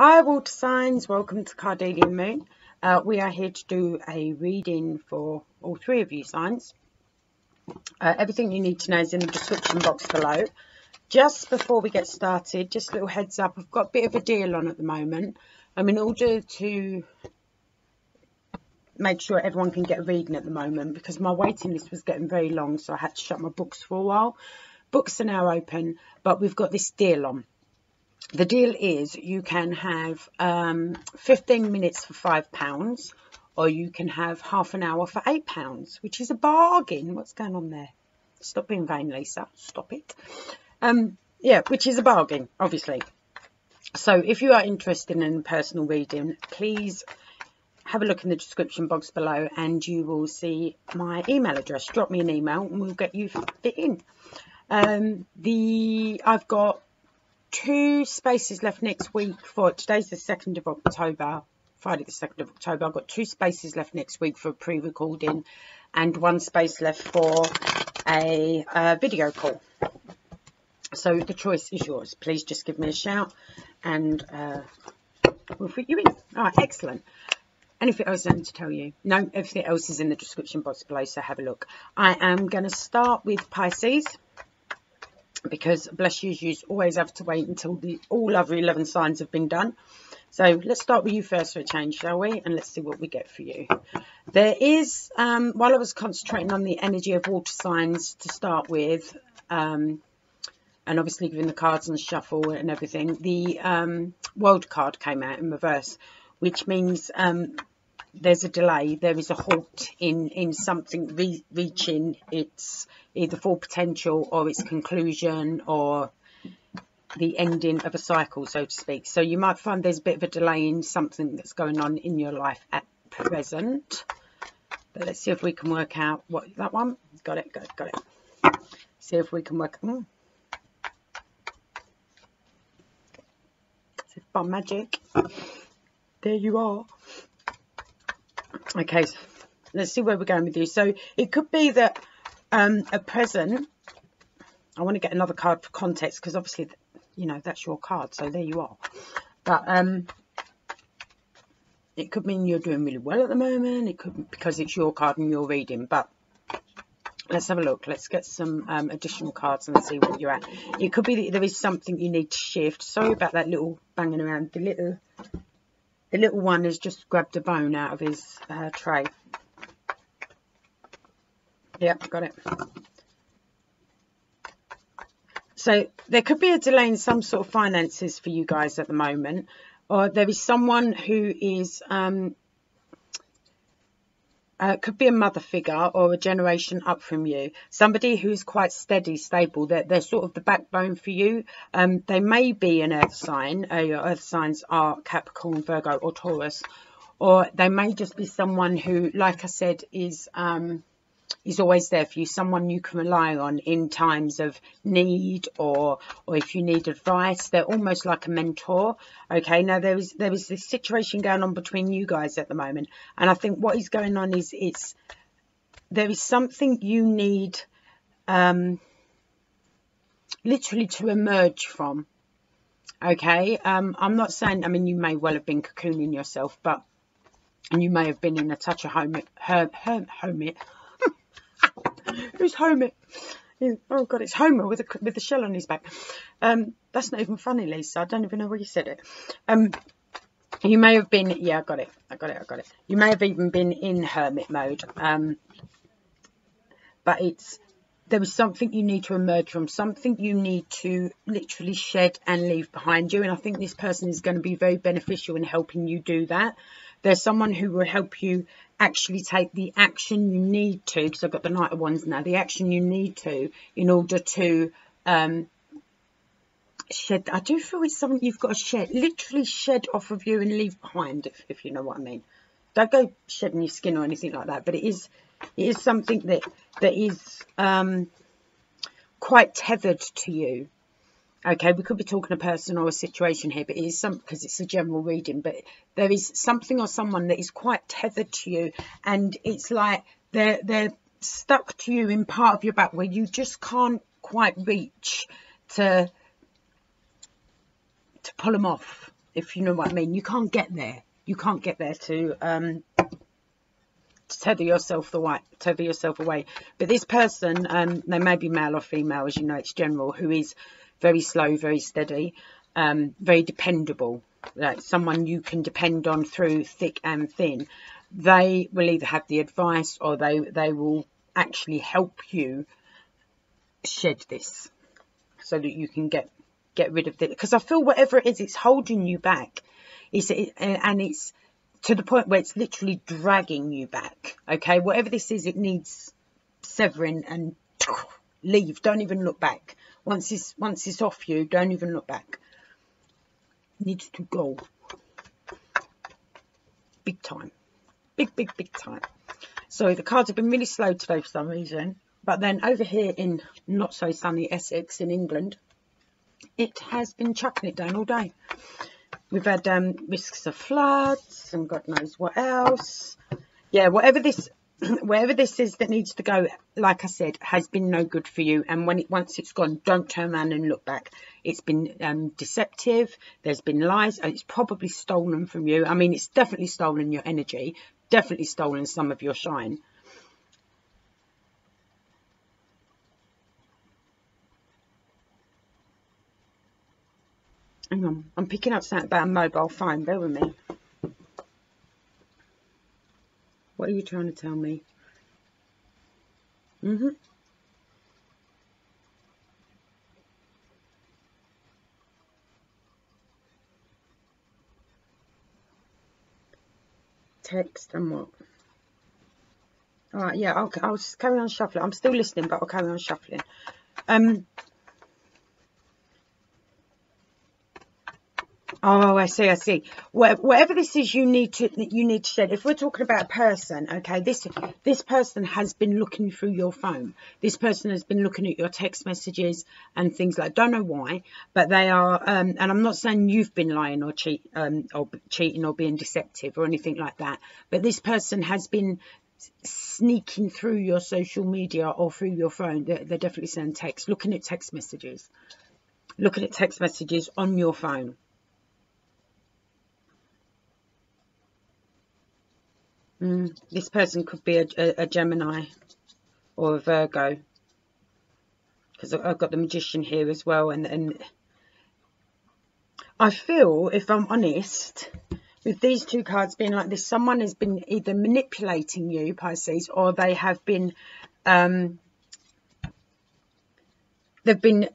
Hi water signs, welcome to Cardelian Moon. We are here to do a reading for all three of you signs. Everything you need to know is in the description box below. Just before we get started, just a little heads up, I've got a bit of a deal on at the moment. In order to make sure everyone can get a reading at the moment, because my waiting list was getting very long, so I had to shut my books for a while. Books are now open, but we've got this deal on. The deal is you can have 15 minutes for £5, or you can have half an hour for £8, which is a bargain. What's going on there? Stop being vain, Lisa. Stop it. Yeah, which is a bargain, obviously. So if you are interested in personal reading, please have a look in the description box below and you will see my email address. Drop me an email and we'll get you fit in. I've got 2 spaces left next week for today's the 2nd of October, Friday the 2nd of October. I've got 2 spaces left next week for pre-recording and 1 space left for a video call. So the choice is yours. Please just give me a shout and we'll fit you in. All right, excellent. Anything else I need to tell you? No, everything else is in the description box below, so have a look. I am going to start with Pisces, because bless you always have to wait until all other 11 signs have been done. So let's start with you first for a change, shall we? And let's see what we get for you. There is, while I was concentrating on the energy of water signs to start with, and obviously giving the cards and the shuffle and everything, the World card came out in reverse, which means there's a delay, there is a halt in something reaching its either full potential or its conclusion or the ending of a cycle, so to speak. So you might find there's a bit of a delay in something that's going on in your life at present. But let's see if we can work out what that one. Got it. See if we can work. It's by magic. There you are. Okay, so let's see where we're going with you. So it could be that at present, I want to get another card for context, because obviously, you know, that's your card, so there you are. But it could mean you're doing really well at the moment. It could be because it's your card and you're reading. But let's have a look. Let's get some additional cards and see what you're at. It could be that there is something you need to shift. Sorry about that little banging around. The little one has just grabbed a bone out of his tray. Yep, got it. So there could be a delay in some sort of finances for you guys at the moment. Or there is someone who is, could be a mother figure or a generation up from you. Somebody who's quite steady, stable. They're sort of the backbone for you. They may be an earth sign. Your earth signs are Capricorn, Virgo or Taurus. Or they may just be someone who, like I said, is always there for you. Someone you can rely on in times of need or if you need advice. They're almost like a mentor. Okay, now there is this situation going on between you guys at the moment, and I think what is going on is there is something you need literally to emerge from. Okay, I'm not saying, I mean, you may well have been cocooning yourself, but and you may have been in a touch of hermit. Who's Homer? Oh God, it's Homer with the shell on his back. That's not even funny, Lisa. I don't even know where you said it. You may have been, yeah, I got it. You may have even been in hermit mode. But there is something you need to emerge from, something you need to literally shed and leave behind you. And I think this person is going to be very beneficial in helping you do that. There's someone who will help you actually take the action you need to, because I've got the Knight of Wands now, the action you need to in order to shed. I do feel it's something you've got to shed, literally shed off of you and leave behind, if you know what I mean. Don't go shedding your skin or anything like that, but it is something that is quite tethered to you. Okay, we could be talking a person or a situation here, but it is because it's a general reading, but there is something or someone that is quite tethered to you, and it's like they're stuck to you in part of your back where you just can't quite reach to pull them off, if you know what I mean. You can't get there. You can't get there to tether yourself away. But this person, they may be male or female, as you know, it's general, who is very slow, very steady, very dependable, like someone you can depend on through thick and thin. They will either have the advice, or they will actually help you shed this, so that you can get rid of it. Because I feel whatever it is, it's holding you back. And it's to the point where it's literally dragging you back. Okay, whatever this is, it needs severing, and leave. Don't even look back. Once it's off you, don't even look back. It needs to go. Big time. Big time. So the cards have been really slow today for some reason. But then over here in not so sunny Essex in England, it has been chucking it down all day. We've had risks of floods and God knows what else. Yeah, whatever this is that needs to go, like I said, has been no good for you. And once it's gone, don't turn around and look back. It's been deceptive. There's been lies, and it's probably stolen from you. I mean, it's definitely stolen your energy, definitely stolen some of your shine. Hang on, I'm picking up something about a mobile phone. Bear with me. What are you trying to tell me? Text and what? All right, yeah, I'll just carry on shuffling. I'm still listening, but I'll carry on shuffling. Oh, I see. Whatever this is, you need to shed. If we're talking about a person, okay, this person has been looking through your phone. This person has been looking at your text messages and things like. Don't know why, but they are. And I'm not saying you've been lying or cheating or being deceptive or anything like that. But this person has been sneaking through your social media or through your phone. They're definitely sending text, looking at text messages on your phone. This person could be a Gemini or a Virgo, because I've got the Magician here as well, and I feel, if I'm honest, with these two cards being like this, someone has been either manipulating you, Pisces, or they have been they've been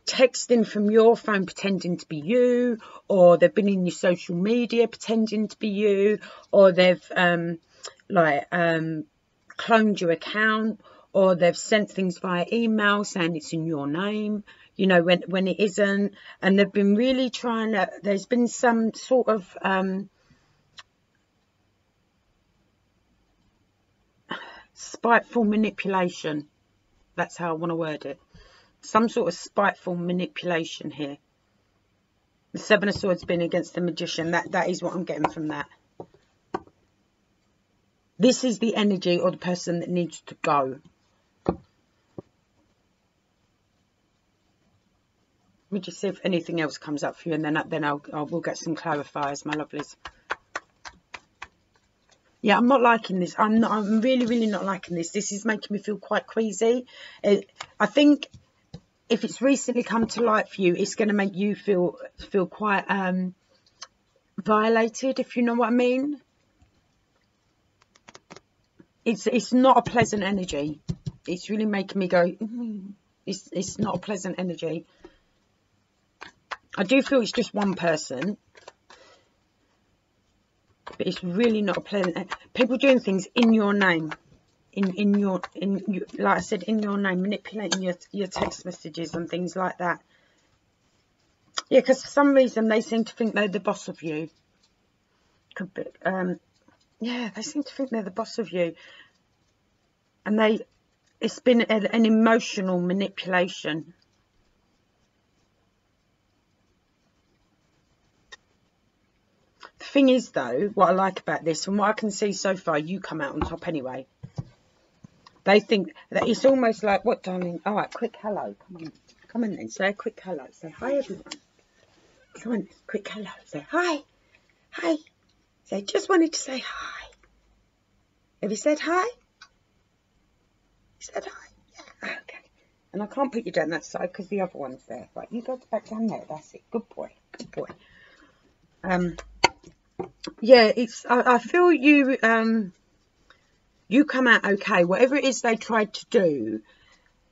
texting from your phone pretending to be you, or they've been in your social media pretending to be you, or they've cloned your account, or they've sent things via email saying it's in your name, you know, when it isn't. And they've been really trying to, there's been some sort of spiteful manipulation. That's how I want to word it. Some sort of spiteful manipulation here. The Seven of Swords being against the Magician. That is what I'm getting from that. This is the energy or the person that needs to go. Let me just see if anything else comes up for you, and then we'll get some clarifiers, my lovelies. Yeah, I'm not liking this. I'm really not liking this. This is making me feel quite queasy. I think if it's recently come to light for you, it's going to make you feel quite violated, if you know what I mean. It's not a pleasant energy. It's really making me go, it's not a pleasant energy. I do feel it's just one person, but it's really not a pleasant. People doing things in your name. In your like I said, in your name, manipulating your text messages and things like that. Yeah, because for some reason they seem to think they're the boss of you. Could be, yeah, they seem to think they're the boss of you, and it's been an emotional manipulation. The thing is, though, what I like about this, from what I can see so far, you come out on top anyway. They think that it's almost like, what, darling? All right, quick hello. Come on then. Say a quick hello. Say hi, everyone. Someone, quick hello. Say hi. Hi. Say, just wanted to say hi. Have you said hi? You said hi? Yeah. Okay. And I can't put you down that side because the other one's there. Right, you go back down there. That's it. Good boy. Good boy. Yeah, it's. I feel you. You come out okay. Whatever it is they tried to do,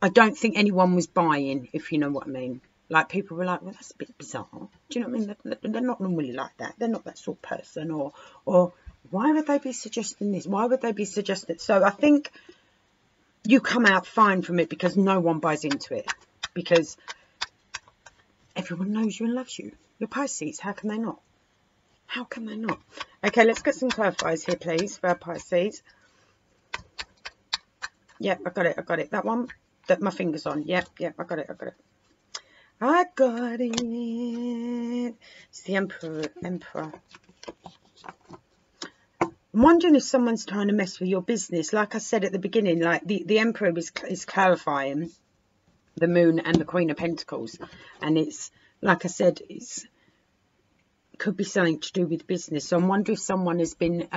I don't think anyone was buying, if you know what I mean. Like, people were like, well, that's a bit bizarre. Do you know what I mean? They're not normally like that. They're not that sort of person. Or why would they be suggesting this? Why would they be suggesting? So I think you come out fine from it because no one buys into it. Because everyone knows you and loves you. You're Pisces. How can they not? How can they not? Okay, let's get some clarifiers here, please, for our Pisces. Yep, I got it. I got it. That one that my finger's on. Yep, I got it. I got it. I got it. It's the Emperor. I'm wondering if someone's trying to mess with your business. Like I said at the beginning, like the Emperor is clarifying the Moon and the Queen of Pentacles. And it's, like I said, it could be something to do with business. So I'm wondering if someone has been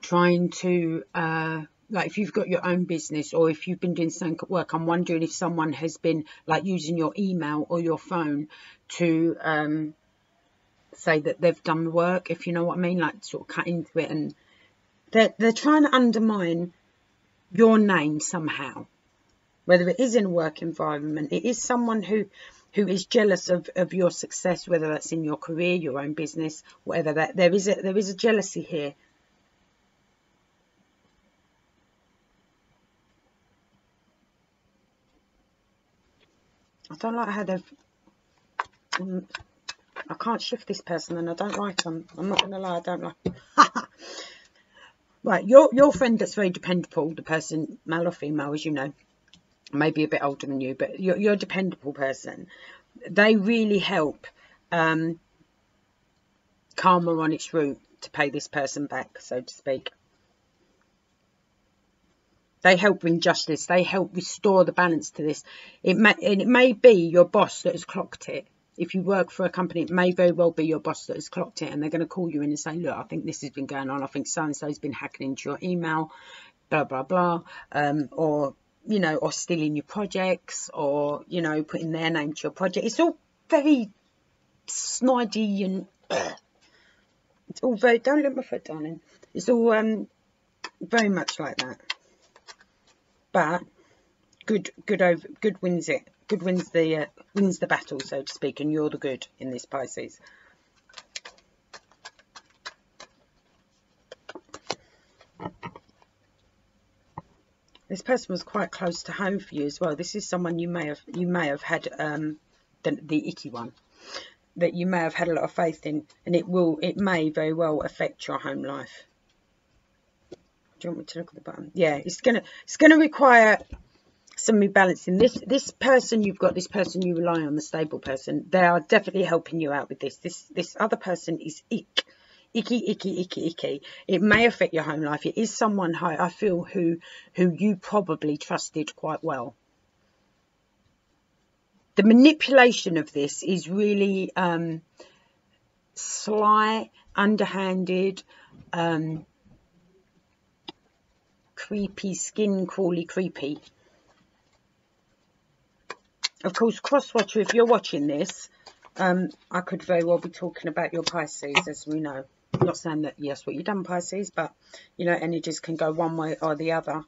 trying to... like if you've got your own business or if you've been doing something at work, I'm wondering if someone has been like using your email or your phone to say that they've done the work, if you know what I mean, like sort of cut into it, and they're trying to undermine your name somehow, whether it is in a work environment, it is someone who is jealous of your success, whether that's in your career, your own business, whatever. That there is a jealousy here. I don't like how they've... I can't shift this person and I don't like them. I'm not going to lie, I don't like... Right, your friend that's very dependable, the person, male or female, as you know, maybe a bit older than you, but you're a dependable person. They really help karma on its route to pay this person back, so to speak. They help bring justice. They help restore the balance to this. It may be your boss that has clocked it. If you work for a company, it may very well be your boss that has clocked it, and they're going to call you in and say, look, I think this has been going on. I think so-and-so has been hacking into your email, blah, blah, blah. Or, you know, or stealing your projects, or, you know, putting their name to your project. It's all very snidey and... It's all very... Don't lick my foot, darling. It's all very much like that. But good wins it. Good wins the battle, so to speak, and you're the good in this, Pisces. This person was quite close to home for you as well. This is someone you may have had the icky one that you may have had a lot of faith in, and it may very well affect your home life. Do you want me to look at the bottom? Yeah, it's gonna require some rebalancing. This person you've got, this person you rely on, the stable person, they are definitely helping you out with this. This other person is icky. It may affect your home life. It is someone I feel who you probably trusted quite well. The manipulation of this is really sly, underhanded, creepy, skin crawly creepy. Of course, cross-watcher, if you're watching this, I could very well be talking about your Pisces, as we know. I'm not saying that, yes, what you've done, Pisces, but, you know, energies can go one way or the other.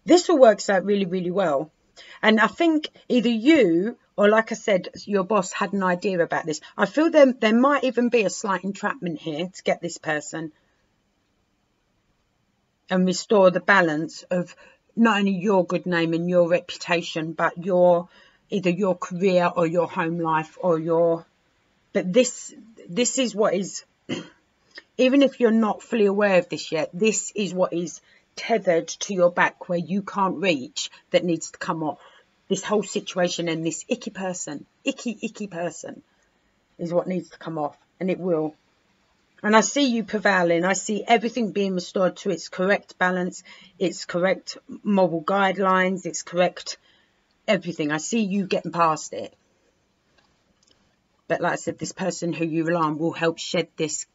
This all works out really, really well. And I think either you, or like I said, your boss had an idea about this. I feel there might even be a slight entrapment here to get this person and restore the balance of not only your good name and your reputation, but either your career or your home life or your... But this is what is, even if you're not fully aware of this yet, this is what is tethered to your back where you can't reach, that needs to come off. This whole situation and this icky person is what needs to come off, and it will. And I see you prevailing. I see everything being restored to its correct balance, its correct moral guidelines, its correct everything. I see you getting past it. But like I said, this person who you rely on will help shed this,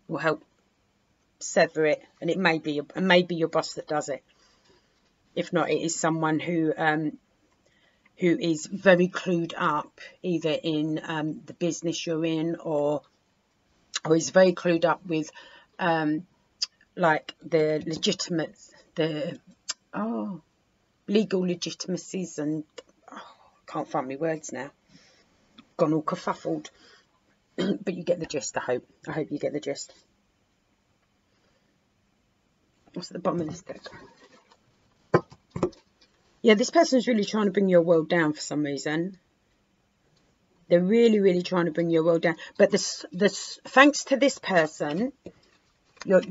will help sever it, and it may be your boss that does it. If not, it is someone who is very clued up, either in the business you're in, or is very clued up with like the legal legitimacies, and can't find my words now. Gone all kerfuffled. But you get the gist, I hope. I hope you get the gist. What's at the bottom of this deck? Yeah, this person's really trying to bring your world down for some reason. They're really, really trying to bring your world down. But thanks to this person, you're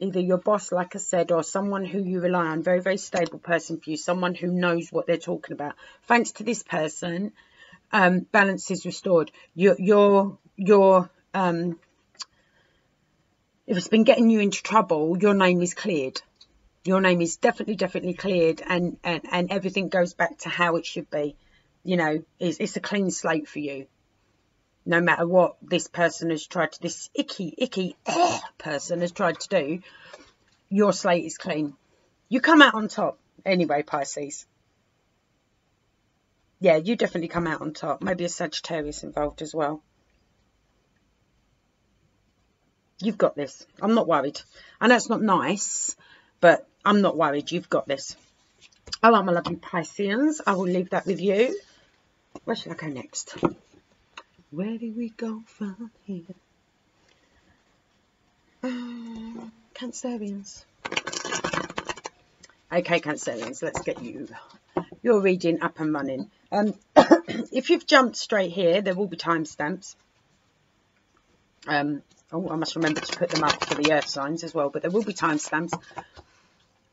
either your boss, like I said, or someone who you rely on, very, very stable person for you, someone who knows what they're talking about. Thanks to this person, balance is restored. If it's been getting you into trouble, your name is cleared. Your name is definitely cleared, and everything goes back to how it should be. You know, it's a clean slate for you. No matter what this person has tried to, this icky person has tried to do, your slate is clean. You come out on top. Anyway, Pisces. Yeah, you definitely come out on top. Maybe a Sagittarius involved as well. You've got this. I'm not worried. I know it's not nice, but I'm not worried. You've got this. All right, my lovely Pisceans. I will leave that with you. Where should I go next? Where do we go from here? Cancerians. Okay, Cancerians, let's get your reading up and running. If you've jumped straight here, there will be timestamps. Oh, I must remember to put them up for the earth signs as well, but there will be timestamps.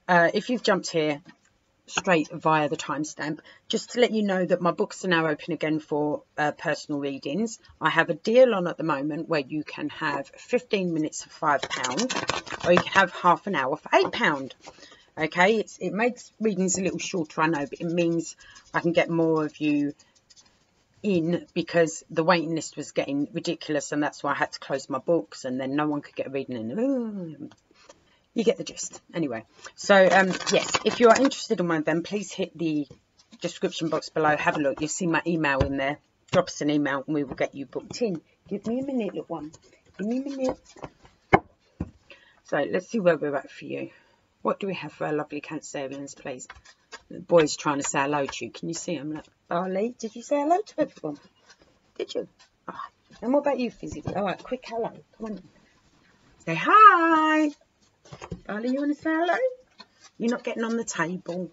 If you've jumped here straight via the timestamp, just to let you know that my books are now open again for personal readings. I have a deal on at the moment where you can have 15 minutes for £5, or you can have half an hour for £8. Okay, it makes readings a little shorter, I know, but it means I can get more of you in, because the waiting list was getting ridiculous, and that's why I had to close my books, and then no one could get a reading in. You get the gist. Anyway, so yes, if you are interested in one of them, please hit the description box below, have a look. You'll see my email in there. Drop us an email and we will get you booked in. Give me a minute, little one. Give me a minute. So let's see where we're at for you. What do we have for our lovely Cancerians, please? The boy's trying to say hello to you. Can you see him? Look. Barley, did you say hello to everyone? Did you? Oh. And what about you, Fizzy? All right, quick hello. Come on. Say hi. Barley, you want to say hello? You're not getting on the table.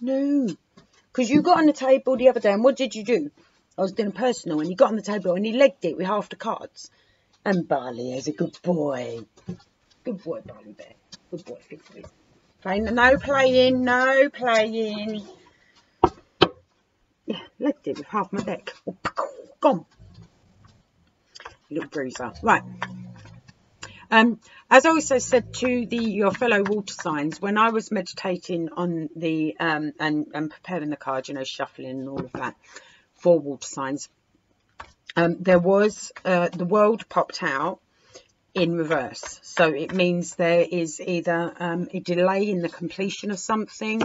No. Because you got on the table the other day, and what did you do? I was doing a personal, and you got on the table, and he legged it with half the cards. And Barley is a good boy. Good boy, Barley Bear. Good boy, good boy. Playing, no playing, no playing. Yeah, legged it with half my deck. Oh, gone. Little bruiser. Right. As I also said to your fellow water signs, when I was meditating on the and preparing the cards, you know, shuffling and all of that for water signs, there was the world popped out in reverse. So it means there is either a delay in the completion of something,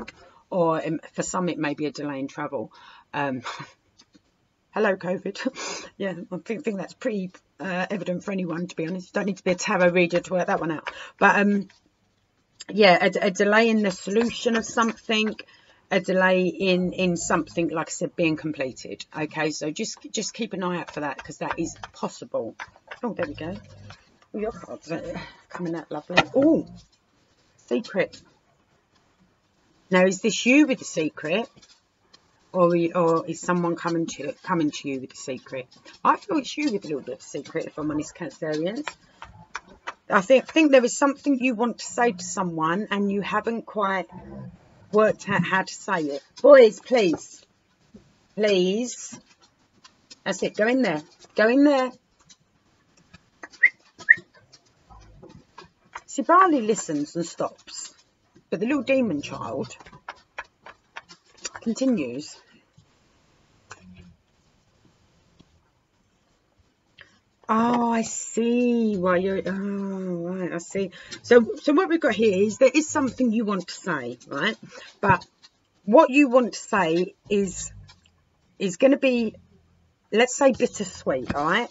or for some it may be a delay in travel. Hello, COVID. Yeah, I think that's pretty evident for anyone, to be honest. You don't need to be a tarot reader to work that one out. But yeah, a delay in the solution of something, a delay in something, like I said, being completed. Okay, so just keep an eye out for that, because that is possible. Oh, there we go. Oh, your cards are coming out lovely. Oh, secret. Now, is this you with the secret? Or is someone coming to you with a secret? I feel it's you with a little bit of a secret, if I'm honest, Cancerians. I think there is something you want to say to someone and you haven't quite worked out how to say it. Boys, please. Please. That's it. Go in there. Go in there. See, Barley listens and stops. But the little demon child continues. Oh, I see. Well, you're. Oh, right. I see. So what we've got here is there is something you want to say, right? But what you want to say is going to be, let's say, bittersweet, all right?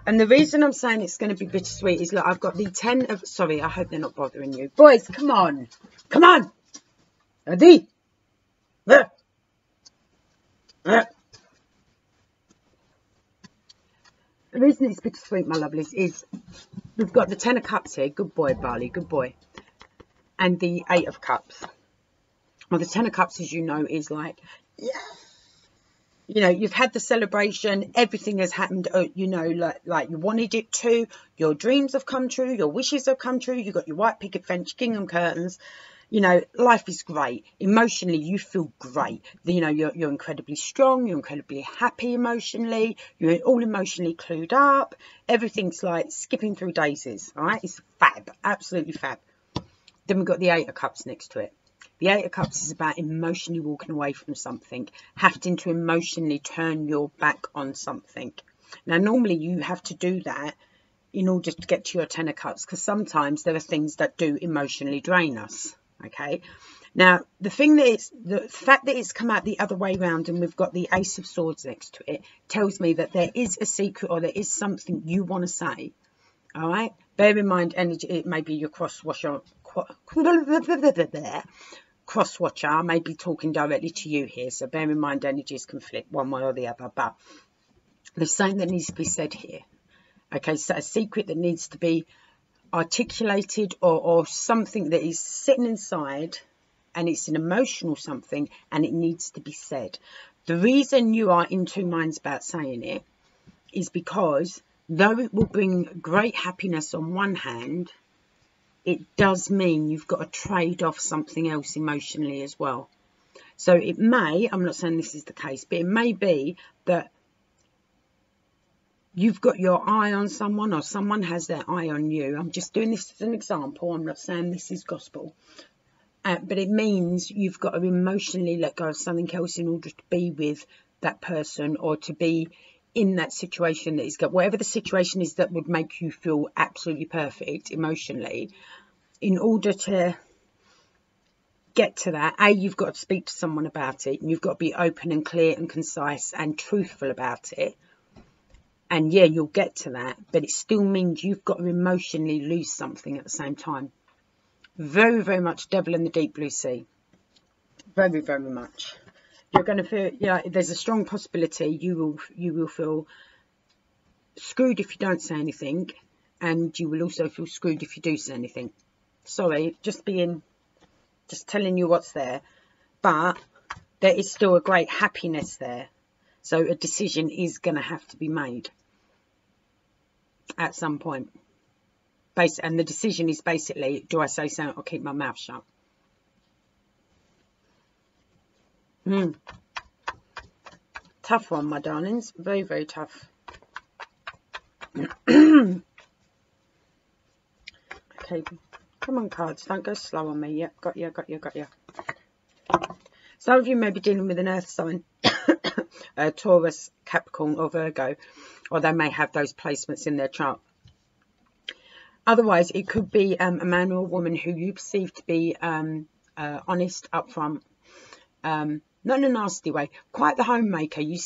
And the reason I'm saying it's going to be bittersweet is, look, I've got the 10 of. Sorry, I hope they're not bothering you, boys. Come on, come on, Adi. The reason it's bittersweet, my lovelies, is we've got the 10 of Cups here. Good boy, Barley. Good boy. And the 8 of Cups. Well, the 10 of Cups, as you know, is like, yeah. You know, you've had the celebration. Everything has happened, you know, like you wanted it to. Your dreams have come true. Your wishes have come true. You've got your white picket fence, gingham curtains. You know, life is great. Emotionally, you feel great. You know, you're incredibly strong. You're incredibly happy emotionally. You're all emotionally clued up. Everything's like skipping through daisies. All right, it's fab, absolutely fab. Then we've got the 8 of Cups next to it. The 8 of Cups is about emotionally walking away from something, having to emotionally turn your back on something. Now, normally you have to do that in order to get to your 10 of Cups, because sometimes there are things that do emotionally drain us. Okay, now the fact that it's come out the other way round and we've got the Ace of Swords next to it tells me that there is a secret, or there is something you want to say. All right, bear in mind, energy, it may be your cross watcher may be talking directly to you here, so bear in mind energies can flip one way or the other, but there's something that needs to be said here. Okay, so a secret that needs to be articulated, or something that is sitting inside, and it's an emotional something, and it needs to be said. The reason you are in two minds about saying it is because though it will bring great happiness on one hand, it does mean you've got to trade off something else emotionally as well. So it may, I'm not saying this is the case, but it may be that you've got your eye on someone, or someone has their eye on you. I'm just doing this as an example. I'm not saying this is gospel. But it means you've got to emotionally let go of something else in order to be with that person, or to be in that situation that is got, whatever the situation is that would make you feel absolutely perfect emotionally. In order to get to that, you've got to speak to someone about it, and you've got to be open and clear and concise and truthful about it. And yeah, you'll get to that, but it still means you've got to emotionally lose something at the same time. Very, very much devil in the deep blue sea. Very, very much. You're going to feel, yeah, there's a strong possibility you will feel screwed if you don't say anything, and you will also feel screwed if you do say anything. Sorry, just telling you what's there, but there is still a great happiness there. So a decision is going to have to be made at some point. And the decision is basically, do I say something or keep my mouth shut? Tough one, my darlings. Very, very tough. Okay, come on, cards. Don't go slow on me. Yep, got you. Some of you may be dealing with an earth sign, Taurus, Capricorn, or Virgo, or they may have those placements in their chart. Otherwise, it could be a man or a woman who you perceive to be honest, upfront, not in a nasty way, quite the homemaker. You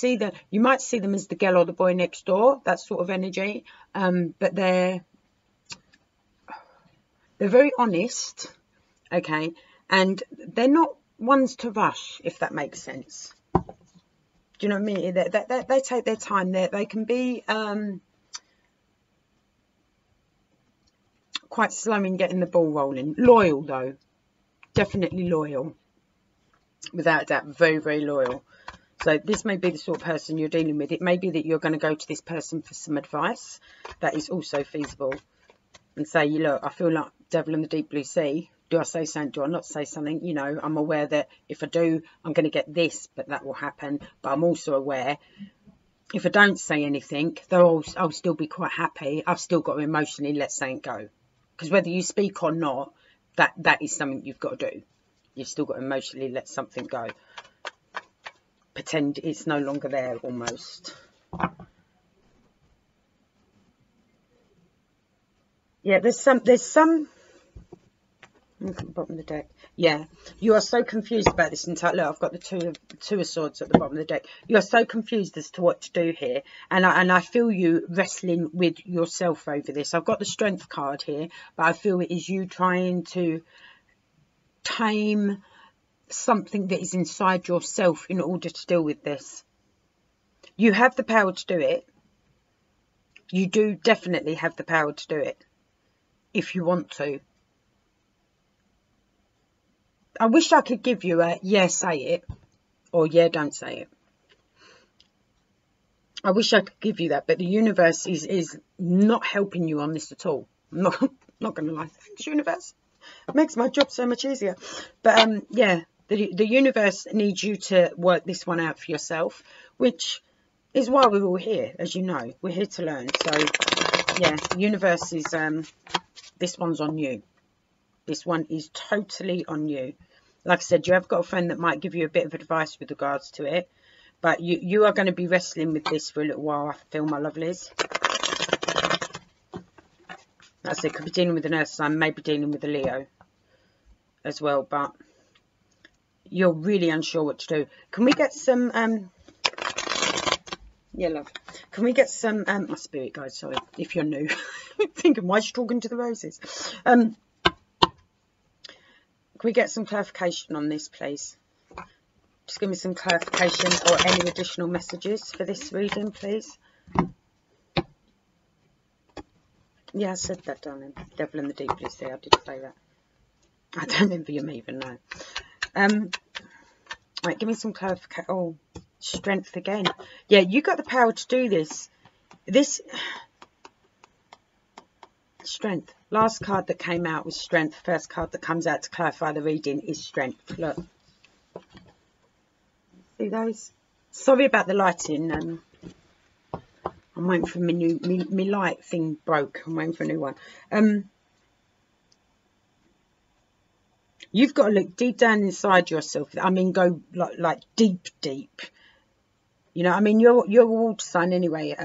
might see them as the girl or the boy next door, that sort of energy, but they're very honest, okay, and they're not ones to rush, if that makes sense. Do you know what I mean? They take their time. They can be quite slow in getting the ball rolling. Loyal, though. Definitely loyal. Without a doubt, very, very loyal. So this may be the sort of person you're dealing with. It may be that you're going to go to this person for some advice. That is also feasible. And say, look, I feel like devil in the deep blue sea. Do I say something? Do I not say something? You know, I'm aware that if I do, I'm going to get this, but that will happen. But I'm also aware, if I don't say anything, though I'll still be quite happy, I've still got to emotionally let something go. Because whether you speak or not, that is something you've got to do. You've still got to emotionally let something go. Pretend it's no longer there, almost. Yeah, there's some look at the bottom of the deck. Yeah, you are so confused about this entire... Look, I've got the two of swords at the bottom of the deck. You are so confused as to what to do here. And I feel you wrestling with yourself over this. I've got the strength card here, but I feel it is you trying to tame something that is inside yourself in order to deal with this. You have the power to do it. You do definitely have the power to do it if you want to. I wish I could give you a yeah, say it, or yeah, don't say it. I wish I could give you that, but the universe is not helping you on this at all. I'm not going to lie. Thanks, universe. It makes my job so much easier. But yeah, the universe needs you to work this one out for yourself, which is why we're all here, as you know. We're here to learn. So yeah, the universe is this one's on you. This one is totally on you. Like I said, you have got a friend that might give you a bit of advice with regards to it. But you are going to be wrestling with this for a little while, I feel, my lovelies. That's it. Could be dealing with an Earth sign, maybe dealing with a Leo as well. But you're really unsure what to do. Can we get some... yeah, love. Can we get some... my spirit guide, sorry, if you're new. Thinking, why is she talking to the roses? Can we get some clarification on this, please? Just give me some clarification or any additional messages for this reading, please. Yeah, I said that, darling. Devil in the deep blue sea. I did say that. I don't envy you even know. Right, give me some clarification. Oh, strength again. Yeah, you got the power to do this. This... Strength. Last card that came out was strength. First card that comes out to clarify the reading is strength. Look. See those? Sorry about the lighting. I'm waiting for my light thing broke. I'm waiting for a new one. You've got to look deep down inside yourself. I mean, go like deep. You know, I mean, you're a water sign anyway,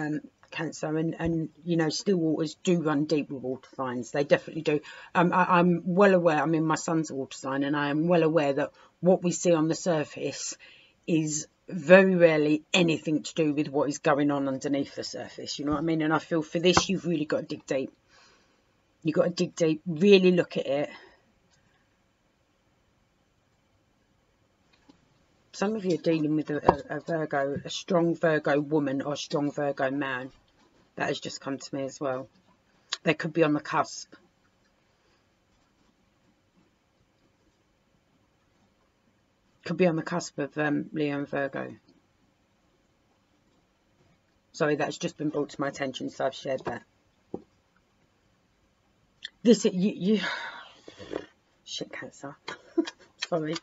Cancer, and you know, still waters do run deep with water signs. They definitely do. I'm well aware. I mean, my son's a water sign, and I am well aware that what we see on the surface is very rarely anything to do with what is going on underneath the surface. You know what I mean? And I feel for this, you've really got to dig deep. You've got to dig deep, really look at it. Some of you are dealing with a Virgo, a strong Virgo woman or a strong Virgo man. That has just come to me as well. They could be on the cusp. Could be on the cusp of Leo and Virgo. Sorry, that's just been brought to my attention, so I've shared that. This, you shit, Cancer. Sorry.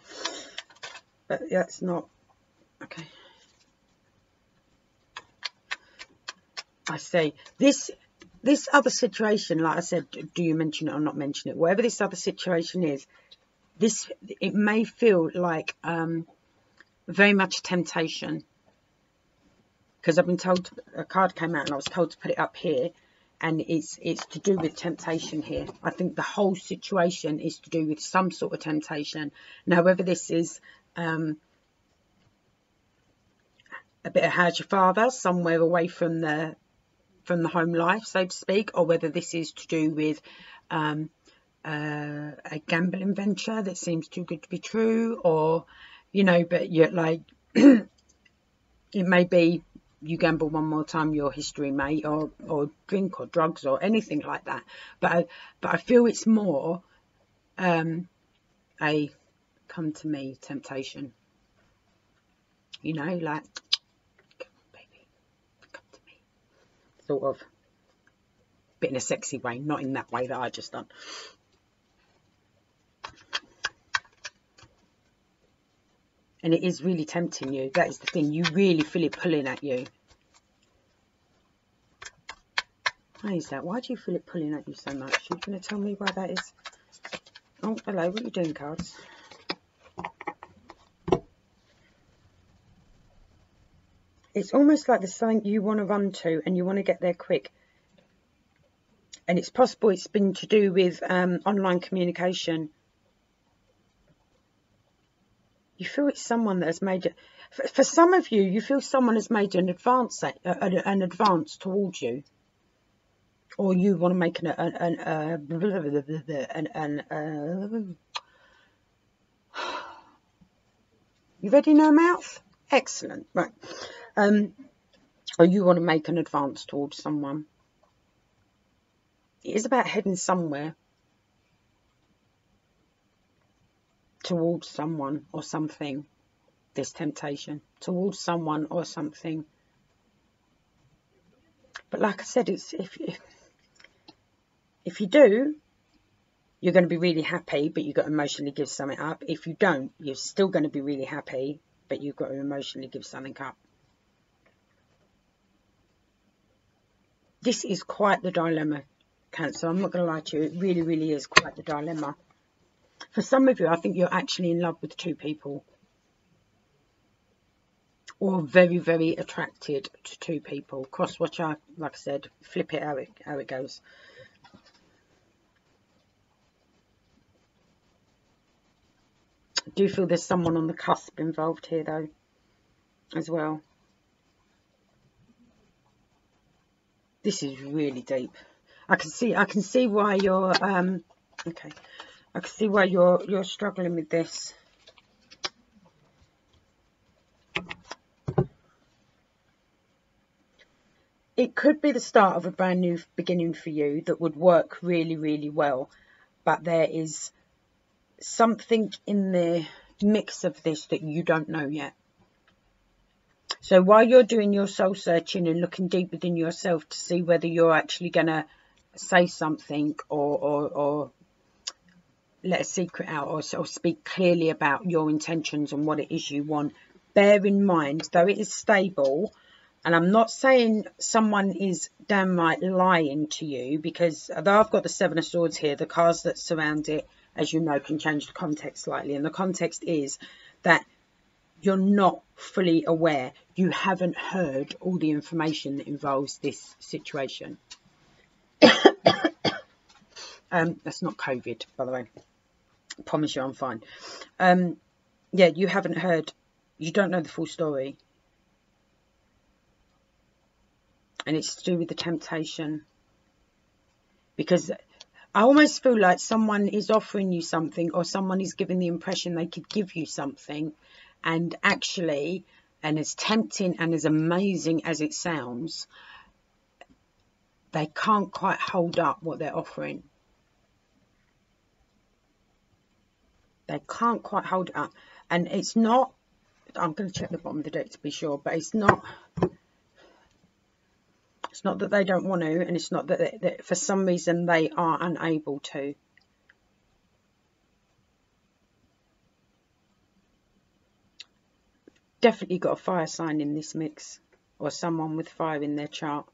But that's not... Okay. I say, this other situation, like I said, do you mention it or not mention it? Whatever this other situation is, it may feel like very much temptation. Because I've been told, a card came out and I was told to put it up here. And it's to do with temptation here. I think the whole situation is to do with some sort of temptation. Now, whether this is a bit of how's your father, somewhere away from the home life, so to speak, or whether this is to do with a gambling venture that seems too good to be true, or, you know, but you're like, it may be you gamble one more time, your history mate, or drink or drugs or anything like that. But I feel it's more a come to me temptation. You know, like, come on, baby, come to me. Sort of. Bit in a sexy way, not in that way that I just done. And it is really tempting you. That is the thing. You really feel it pulling at you. Why is that? Why do you feel it pulling at you so much? You're going to tell me why that is? Oh, hello. What are you doing, cards? It's almost like there's something you want to run to and you want to get there quick. And it's possible it's been to do with online communication. You feel it's someone that has made it. For some of you, you feel someone has made an advance towards you, or you want to make you ready now, mouth? Excellent, right. Or you want to make an advance towards someone. It is about heading somewhere, towards someone or something. This temptation towards someone or something. But like I said, it's if you do, you're going to be really happy, but you've got to emotionally give something up. If you don't, you're still going to be really happy, but you've got to emotionally give something up. This is quite the dilemma, Cancer. I'm not going to lie to you. It really, really is quite the dilemma. For some of you, I think you're actually in love with two people. Or very, very attracted to two people. Cross-watch, like I said, flip it how it goes. I do feel there's someone on the cusp involved here, though, as well. This is really deep. I can see why you're okay. I can see why you're struggling with this. It could be the start of a brand new beginning for you that would work really, really well. But there is something in the mix of this that you don't know yet. So while you're doing your soul searching and looking deep within yourself to see whether you're actually going to say something or let a secret out or speak clearly about your intentions and what it is you want, bear in mind, though it is stable, and I'm not saying someone is downright lying to you, because although I've got the Seven of Swords here, the cards that surround it, as you know, can change the context slightly. And the context is that you're not fully aware. You haven't heard all the information that involves this situation. That's not COVID, by the way. I promise you I'm fine. Yeah, you haven't heard. You don't know the full story. And it's to do with the temptation. Because I almost feel like someone is offering you something, or someone is giving the impression they could give you something. And actually, and as tempting and as amazing as it sounds, they can't quite hold up what they're offering. They can't quite hold it up. And it's not, I'm going to check the bottom of the deck to be sure, but it's not that they don't want to, and it's not that for some reason they are unable to. Definitely got a fire sign in this mix, or someone with fire in their chart.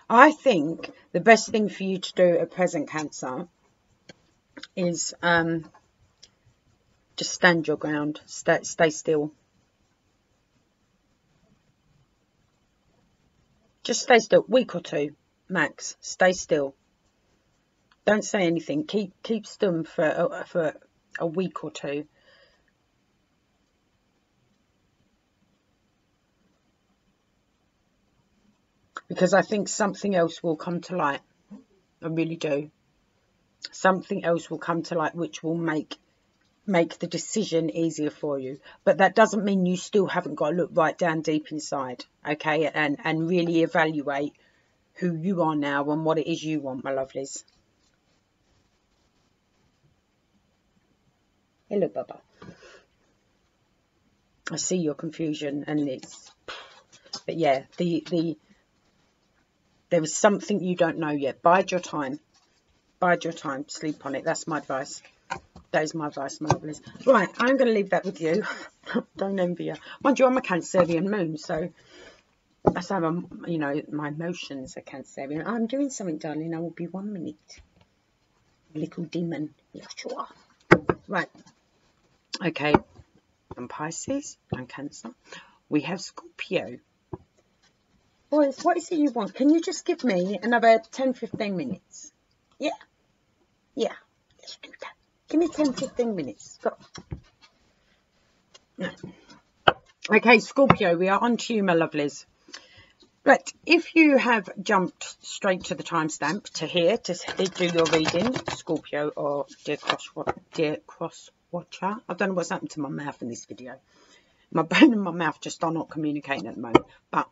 I think the best thing for you to do at present, Cancer, is just stand your ground, stay still. Just stay still, week or two max. Stay still. Don't say anything. Keep still for a week or two. Because I think something else will come to light. I really do. Something else will come to light which will make the decision easier for you. But that doesn't mean you still haven't got to look right down deep inside, okay, and really evaluate who you are now and what it is you want, my lovelies. Hello, Bubba. I see your confusion, and but yeah, there is something you don't know yet. Bide your time. Bide your time. Sleep on it. That's my advice. That is my advice, my lovelies. Right, I'm going to leave that with you. Don't envy you. Mind you, I'm a Cancerian moon, so that's how you know, my emotions are Cancerian. I'm doing something, darling. I will be 1 minute. Little demon. Yeshua. Right. Okay. I'm Pisces. I'm Cancer. We have Scorpio. Boys, what is it you want? Can you just give me another 10-15 minutes? Yeah. Yeah. Let's do that. Give me 10-15 minutes. Go. No. Okay, Scorpio, we are on to you, my lovelies. But if you have jumped straight to the timestamp to here to do your reading, Scorpio or dear cross watcher, I don't know what's happened to my mouth in this video. My bone and my mouth just are not communicating at the moment. But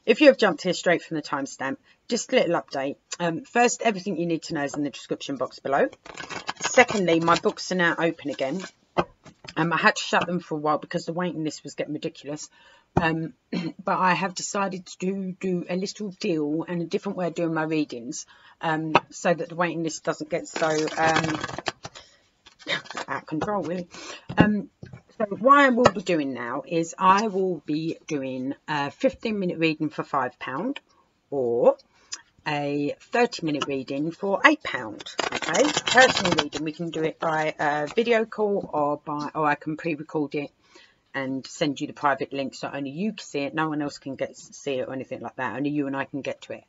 if you have jumped here straight from the timestamp, just a little update. First, everything you need to know is in the description box below. Secondly, my books are now open again. I had to shut them for a while because the waiting list was getting ridiculous. But I have decided to do a little deal and a different way of doing my readings, so that the waiting list doesn't get so out of control, really. So what I will be doing now is I will be doing a 15-minute reading for £5 or a 30-minute reading for £8. Okay, personal reading, we can do it by a video call or I can pre-record it and send you the private link so only you can see it, no one else can see it or anything like that, only you and I can get to it.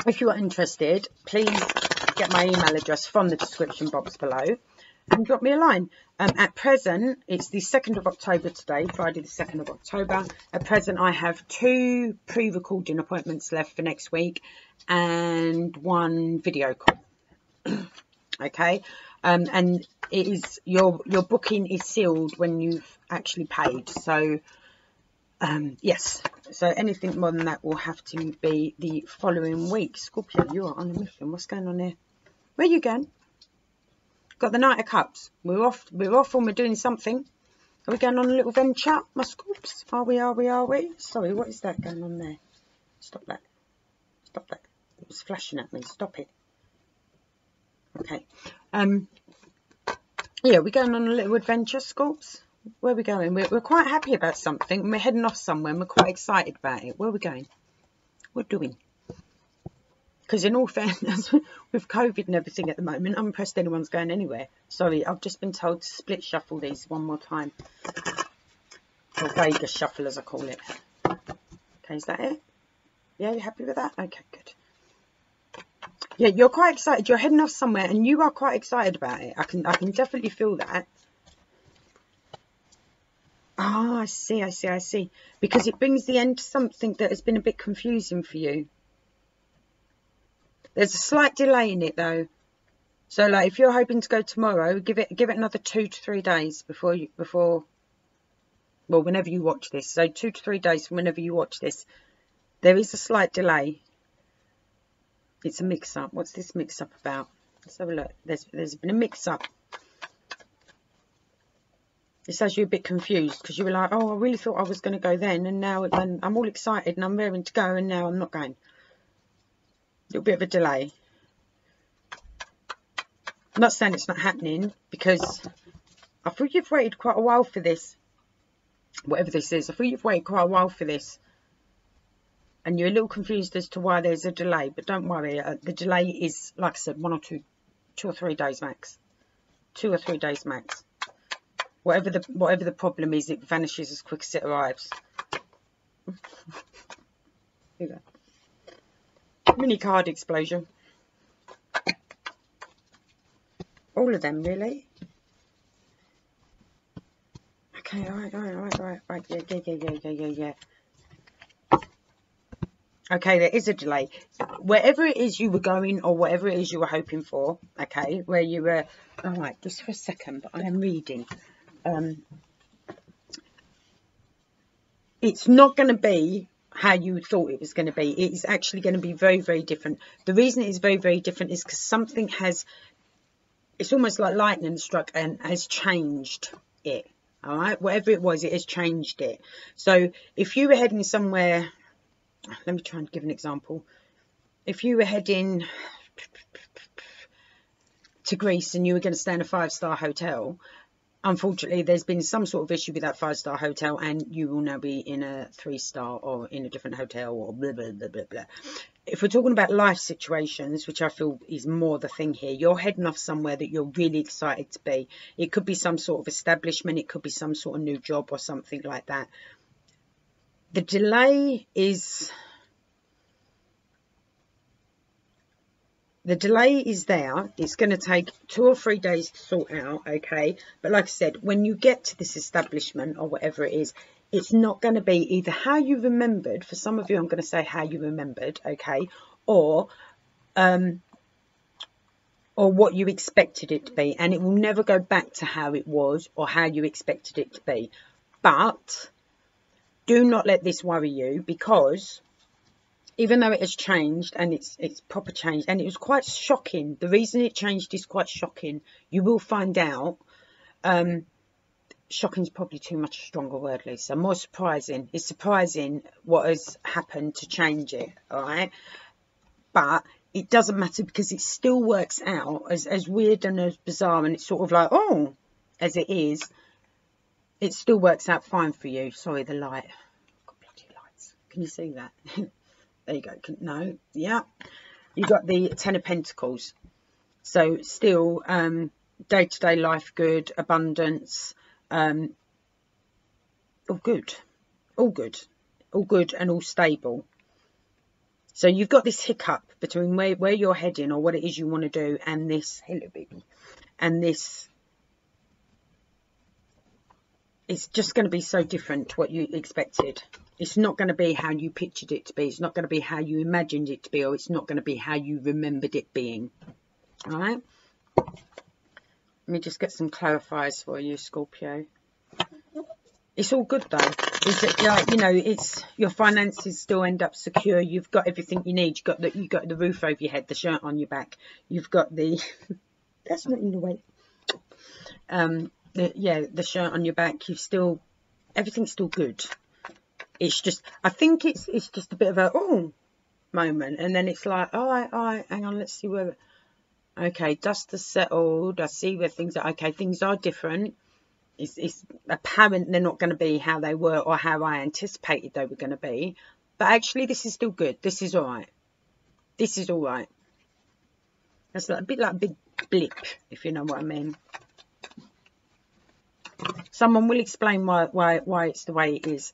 If you are interested, please get my email address from the description box below and drop me a line. At present, it's the 2nd of October today, Friday the 2nd of October. At present, I have 2 pre-recording appointments left for next week and 1 video call. Okay, and it is your booking is sealed when you've actually paid. So yes, so anything more than that will have to be the following week. Scorpio, you are on a mission. What's going on there? Where are you going? Got the Knight of Cups. We're off and we're doing something. Are we going on a little venture, my Scorps? Are we? Sorry, what is that going on there? Stop that. Stop that. It was flashing at me. Stop it. Okay. Yeah, we're going on a little adventure, Scorps. Where are we going? We're quite happy about something. We're heading off somewhere and we're quite excited about it. Where are we going? What are we doing? Because in all fairness, with COVID and everything at the moment, I'm impressed anyone's going anywhere. Sorry, I've just been told to split shuffle these one more time. Or Vegas shuffle, as I call it. Okay, is that it? Yeah, you happy with that? Okay, good. Yeah, you're quite excited. You're heading off somewhere and you are quite excited about it. I can definitely feel that. Ah, I see. Because it brings the end to something that has been a bit confusing for you. There's a slight delay in it though. So like if you're hoping to go tomorrow, give it another 2 to 3 days before well, whenever you watch this. So 2 to 3 days from whenever you watch this. There is a slight delay. It's a mix-up. What's this mix-up about? Let's have a look. There's been a mix-up. It says you're a bit confused because you were like, oh, I really thought I was going to go then, and now I'm all excited and I'm raring to go, and now I'm not going. A little bit of a delay. I'm not saying it's not happening because I thought you've waited quite a while for this. Whatever this is, I thought you've waited quite a while for this. And you're a little confused as to why there's a delay. But don't worry, the delay is, like I said, 1 or 2 or 3 days max. 2 or 3 days max. Whatever the problem is, it vanishes as quick as it arrives. Here you go. Mini card explosion. All of them, really? Okay, alright. Yeah. Okay, there is a delay. Wherever it is you were going or whatever it is you were hoping for, okay, where you were... Alright, just for a second, but I am reading. It's not going to be how you thought it was going to be. It is actually going to be very, very different. The reason it is very, very different is because something has... It's almost like lightning struck and has changed it. Alright, whatever it was, it has changed it. So if you were heading somewhere... Let me try and give an example. If you were heading to Greece and you were going to stay in a 5-star hotel, unfortunately there's been some sort of issue with that 5-star hotel and you will now be in a 3-star or in a different hotel or blah, blah, blah, blah, blah. If we're talking about life situations, which I feel is more the thing here, you're heading off somewhere that you're really excited to be. It could be some sort of establishment. It could be some sort of new job or something like that. The delay is there. It's going to take 2 or 3 days to sort out, okay? But like I said, when you get to this establishment or whatever it is, it's not going to be either how you remembered. For some of you, I'm going to say how you remembered, okay? Or what you expected it to be. And it will never go back to how it was or how you expected it to be. But do not let this worry you, because even though it has changed and it's proper changed, and it was quite shocking. The reason it changed is quite shocking. You will find out. Shocking is probably too much a stronger word, Lisa. More surprising. It's surprising what has happened to change it, all right? But it doesn't matter, because it still works out as weird and as bizarre, and it's sort of like, oh, as it is, it still works out fine for you. Sorry, the light. Got bloody lights. Can you see that? There you go. No, yeah. You got the 10 of Pentacles. So still day-to-day life good, abundance, all good, all good, all good and all stable. So you've got this hiccup between where you're heading or what it is you want to do and this, hello baby, and this. It's just going to be so different to what you expected. It's not going to be how you pictured it to be. It's not going to be how you imagined it to be, or it's not going to be how you remembered it being. All right? Let me just get some clarifiers for you, Scorpio. It's all good though. It's like, you know, it's your finances still end up secure. You've got everything you need. You got the roof over your head, the shirt on your back. You've got the that's not in the way. The shirt on your back. You've still, everything's still good. It's just, I think it's just a bit of a moment, and then it's like, all right, hang on, let's see where. Okay, dust has settled. I see where things are. Okay, things are different. It's apparent they're not going to be how they were or how I anticipated they were going to be. But actually, this is still good. This is all right. This is all right. That's like a bit like a big blip, if you know what I mean. Someone will explain why it's the way it is.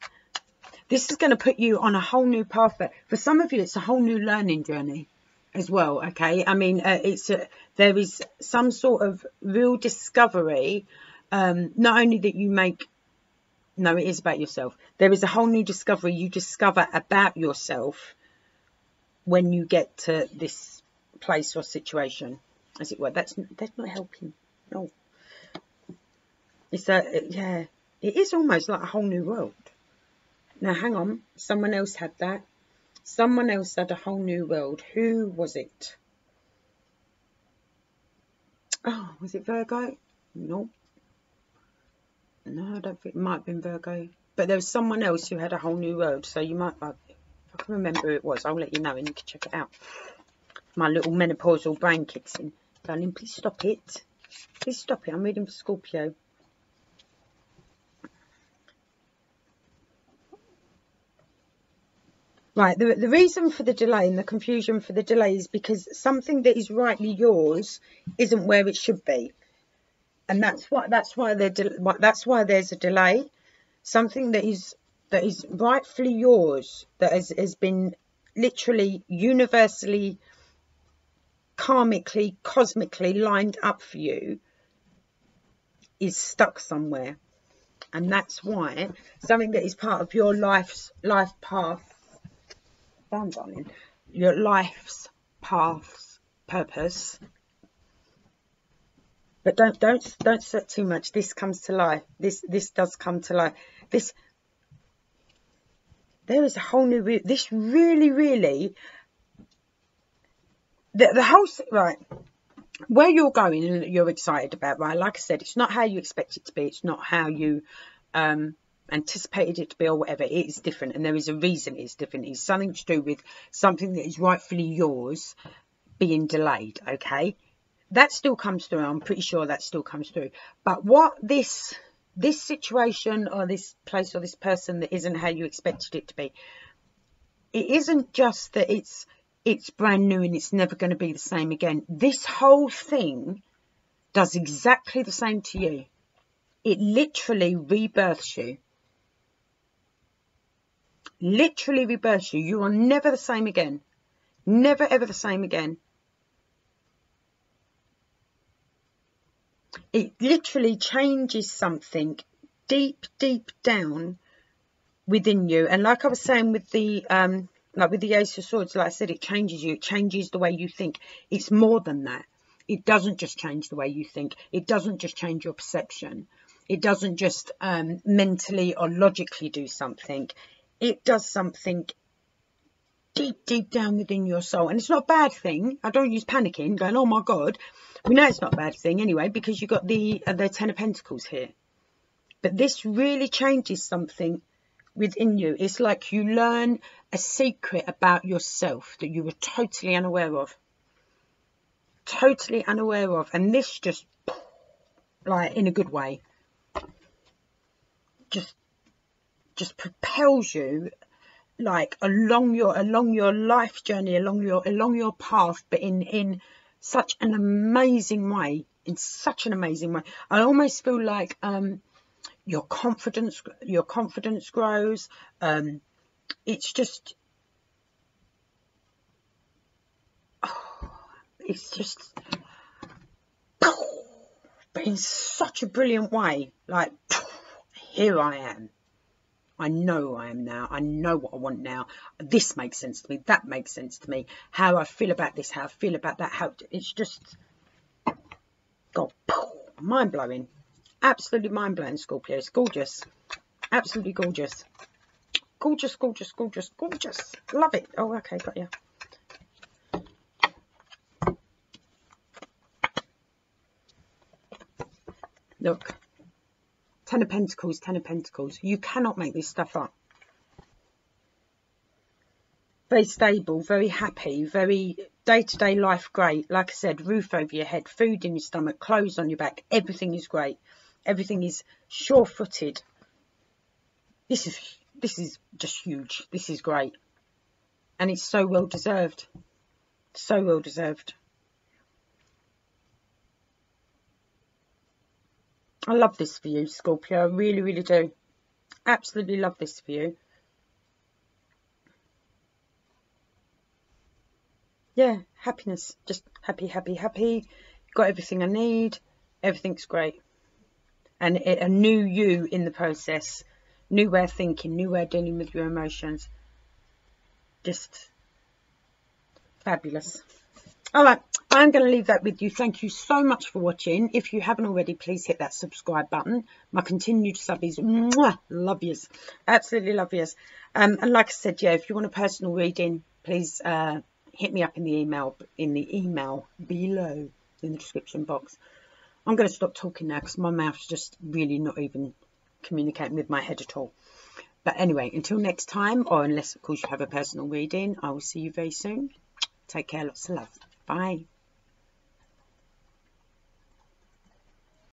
This is going to put you on a whole new path. For some of you, it's a whole new learning journey as well, okay? I mean, there is some sort of real discovery, not only that you make, no, it is about yourself. There is a whole new discovery you discover about yourself when you get to this place or situation, as it were. That's not helping, no. It's yeah, it is almost like a whole new world. Now, hang on. Someone else had that. Someone else had a whole new world. Who was it? Oh, was it Virgo? No. No, I don't think it might have been Virgo. But there was someone else who had a whole new world. So you might, if I can remember who it was, I'll let you know and you can check it out. My little menopausal brain kicks in. Darling, please stop it. Please stop it. I'm reading for Scorpio. Right, the reason for the delay and the confusion for the delay is because something that is rightly yours isn't where it should be, and that's why there's a delay. Something that is rightfully yours, that has been literally universally, karmically, cosmically lined up for you, is stuck somewhere, and that's why something that is part of your life path. Darling, your life's path's purpose, but don't sweat too much. This comes to life. This does come to life. There is a whole new. This really the whole right where you're going and you're excited about. Right, like I said, it's not how you expect it to be. It's not how you anticipated it to be or whatever. It is different, and there is a reason it's different. It's something to do with something that is rightfully yours being delayed, okay? That still comes through. I'm pretty sure that still comes through. But what this situation or this place or this person that isn't how you expected it to be, it isn't just that it's brand new and it's never going to be the same again. This whole thing does exactly the same to you. It literally rebirths you. literally rebirths you. You are never the same again. Never, ever the same again. It literally changes something deep, deep down within you. And like I was saying with the like with the Ace of Swords, like I said, it changes you. It changes the way you think. It's more than that. It doesn't just change the way you think. It doesn't just change your perception. It doesn't just mentally or logically do something. It does something deep, deep down within your soul. And it's not a bad thing. I don't use panicking, going, oh my God. We know it's not a bad thing anyway, because you've got the Ten of Pentacles here. But this really changes something within you. It's like you learn a secret about yourself that you were totally unaware of. Totally unaware of. And this just, like, in a good way, just propels you, like, along your life journey, along your path, but in such an amazing way. In such an amazing way. I almost feel like your confidence grows. It's just, it's just, but in such a brilliant way. Like, here I am. I know who I am now. I know what I want now. This makes sense to me. That makes sense to me. How I feel about this, how I feel about that. How it's just, God, mind-blowing. Absolutely mind-blowing, Scorpio. It's gorgeous. Absolutely gorgeous. Gorgeous, gorgeous, gorgeous, gorgeous. Love it. Oh, okay, got you. Look. Ten of Pentacles, Ten of Pentacles. You cannot make this stuff up. Very stable, very happy, very day-to-day life great. Like I said, roof over your head, food in your stomach, clothes on your back. Everything is great. Everything is sure-footed. This is just huge. This is great. And it's so well deserved. So well deserved. I love this for you, Scorpio. I really, really do. Absolutely love this for you. Yeah, happiness. Just happy, happy, happy. Got everything I need. Everything's great. And a new you in the process. New way of thinking. New way of dealing with your emotions. Just fabulous. All right, I'm going to leave that with you. Thank you so much for watching. If you haven't already, please hit that subscribe button. My continued subbies, mwah, love yous. Absolutely love yous. And like I said, yeah, if you want a personal reading, please hit me up in the email below in the description box. I'm going to stop talking now because my mouth's just really not even communicating with my head at all. But anyway, until next time, or unless, of course, you have a personal reading, I will see you very soon. Take care. Lots of love. Bye.